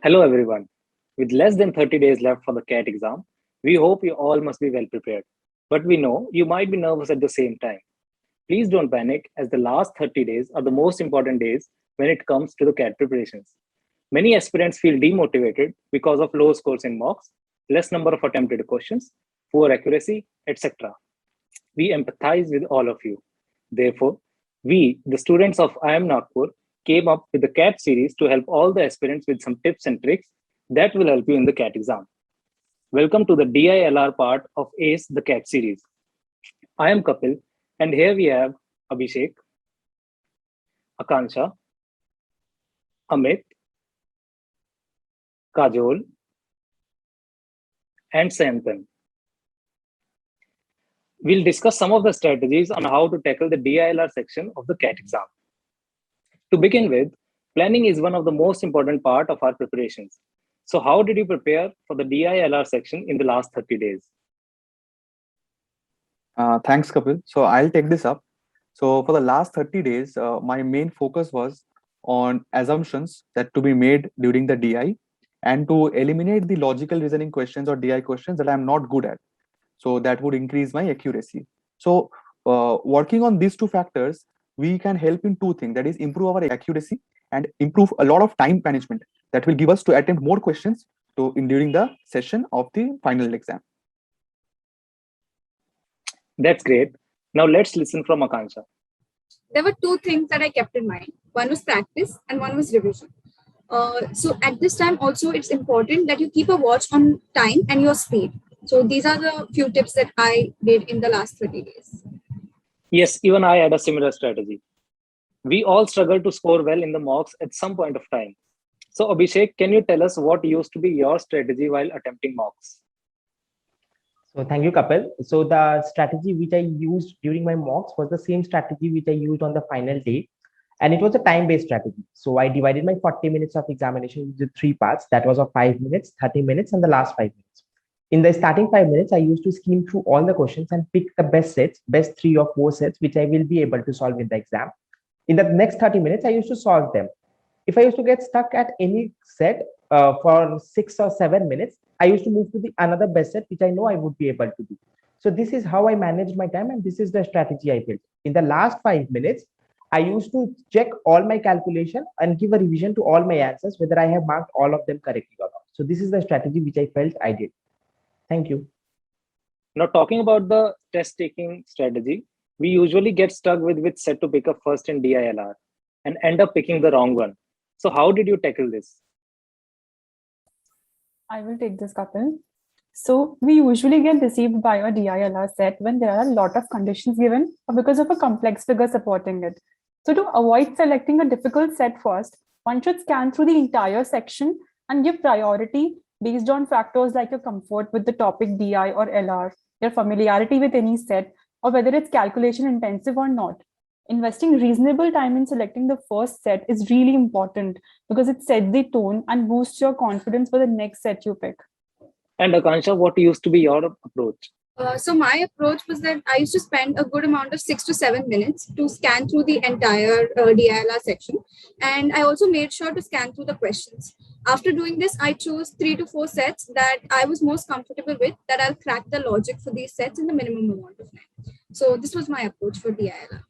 Hello, everyone. With less than 30 days left for the CAT exam, we hope you all must be well prepared. But we know you might be nervous at the same time. Please don't panic, as the last 30 days are the most important days when it comes to the CAT preparations. Many aspirants feel demotivated because of low scores in mocks, less number of attempted questions, poor accuracy, etc. We empathize with all of you. Therefore, we, the students of IIM Nagpur, came up with the CAT series to help all the aspirants with some tips and tricks that will help you in the CAT exam. Welcome to the DILR part of ACE the CAT series. I am Kapil, and here we have Abhishek, Akansha, Amit, Kajol, and Sayantan. We'll discuss some of the strategies on how to tackle the DILR section of the CAT exam. To begin with, planning is one of the most important part of our preparations. So how did you prepare for the DILR section in the last 30 days? Thanks, Kapil. So I'll take this up. So for the last 30 days, my main focus was on assumptions that to be made during the DI and to eliminate the logical reasoning questions or DI questions that I'm not good at. So that would increase my accuracy. So working on these two factors, we can help in two things. That is improve our accuracy and improve a lot of time management that will give us to attempt more questions during the session of the final exam. That's great. Now let's listen from Akansha. There were two things that I kept in mind. One was practice and one was revision. So at this time also, it's important that you keep a watch on time and your speed. So these are the few tips that I did in the last 30 days. Yes, even I had a similar strategy. We all struggle to score well in the mocks at some point of time. So Abhishek, can you tell us what used to be your strategy while attempting mocks? So thank you, Kapil. So the strategy which I used during my mocks was the same strategy which I used on the final day. And it was a time-based strategy. So I divided my 40 minutes of examination into three parts. That was of 5 minutes, 30 minutes, and the last 5 minutes. In the starting 5 minutes, I used to skim through all the questions and pick the best sets, best 3 or 4 sets, which I will be able to solve in the exam. In the next 30 minutes, I used to solve them. If I used to get stuck at any set for 6 or 7 minutes, I used to move to the another best set, which I know I would be able to do. So this is how I managed my time, and this is the strategy I built. In the last 5 minutes, I used to check all my calculation and give a revision to all my answers, whether I have marked all of them correctly or not. So this is the strategy which I felt I did. Thank you. Now talking about the test taking strategy, we usually get stuck with which set to pick up first in DILR and end up picking the wrong one. So how did you tackle this? I will take this, Kapil. So we usually get deceived by a DILR set when there are a lot of conditions given or because of a complex figure supporting it. So to avoid selecting a difficult set first, one should scan through the entire section and give priority based on factors like your comfort with the topic DI or LR, your familiarity with any set, or whether it's calculation intensive or not. Investing reasonable time in selecting the first set is really important because it sets the tone and boosts your confidence for the next set you pick. And Akansha, what used to be your approach? So my approach was that I used to spend a good amount of 6 to 7 minutes to scan through the entire DILR section. And I also made sure to scan through the questions. After doing this, I chose 3 to 4 sets that I was most comfortable with, that I'll crack the logic for these sets in the minimum amount of time. So this was my approach for DILR.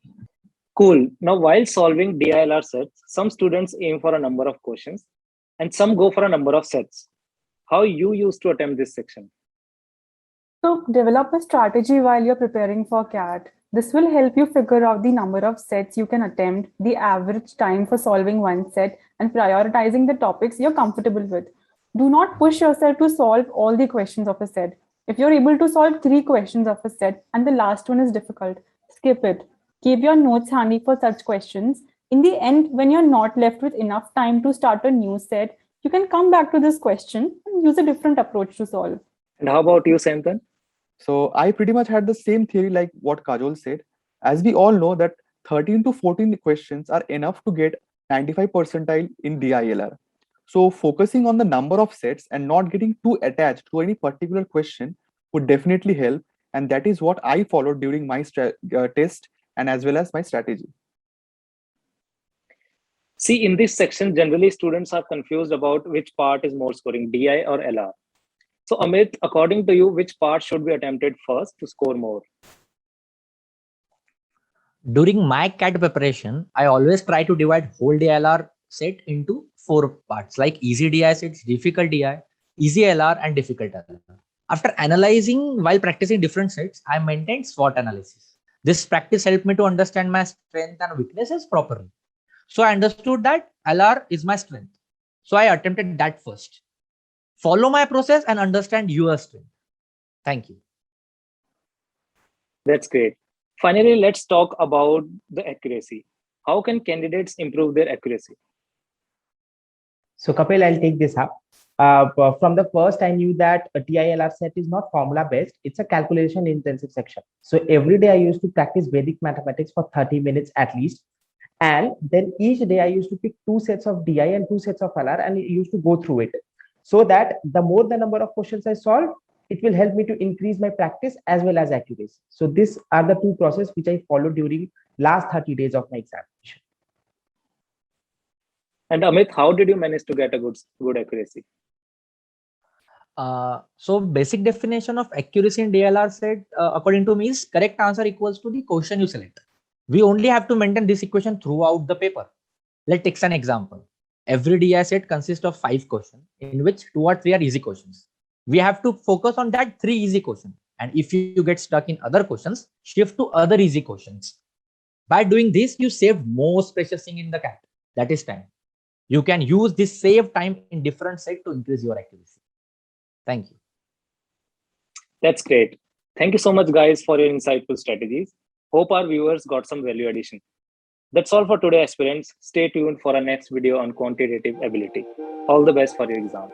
Cool. Now, while solving DILR sets, some students aim for a number of questions and some go for a number of sets. How you used to attempt this section? So develop a strategy while you're preparing for CAT. This will help you figure out the number of sets you can attempt, the average time for solving one set, and prioritizing the topics you're comfortable with. Do not push yourself to solve all the questions of a set. If you're able to solve 3 questions of a set and the last one is difficult, skip it. Keep your notes handy for such questions. In the end, when you're not left with enough time to start a new set, you can come back to this question and use a different approach to solve. And how about you, Sayantan? So I pretty much had the same theory like what Kajol said. As we all know that 13 to 14 questions are enough to get 95 percentile in DILR. So focusing on the number of sets and not getting too attached to any particular question would definitely help. And that is what I followed during my test and as well as my strategy. See, in this section, generally students are confused about which part is more scoring, DI or LR. So Amit, according to you, which part should be attempted first to score more? During my CAT preparation, I always try to divide whole DLR set into 4 parts, like easy DI sets, difficult DI, easy LR, and difficult LR. After analyzing while practicing different sets, I maintained SWOT analysis. This practice helped me to understand my strength and weaknesses properly. So I understood that LR is my strength. So I attempted that first. Follow my process and understand your strength. Thank you. That's great. Finally, let's talk about the accuracy. How can candidates improve their accuracy? So Kapil, I'll take this up. From the first, I knew that a TILR set is not formula based. It's a calculation intensive section. So every day I used to practice Vedic mathematics for 30 minutes at least. And then each day I used to pick 2 sets of DI and 2 sets of LR and I used to go through it. So that the more the number of questions I solve, it will help me to increase my practice as well as accuracy. So these are the 2 processes which I followed during last 30 days of my examination. And Amit, how did you manage to get a good accuracy? So basic definition of accuracy in DLR set, according to me, is correct answer equals to the question you select. We only have to maintain this equation throughout the paper. Let's take an example. Every DI set consists of 5 questions, in which 2 or 3 are easy questions. We have to focus on that 3 easy questions. And if you get stuck in other questions, shift to other easy questions. By doing this, you save most precious thing in the CAT, that is time. You can use this save time in different set to increase your accuracy. Thank you. That's great. Thank you so much, guys, for your insightful strategies. Hope our viewers got some value addition. That's all for today, aspirants. Stay tuned for our next video on quantitative ability. All the best for your exam.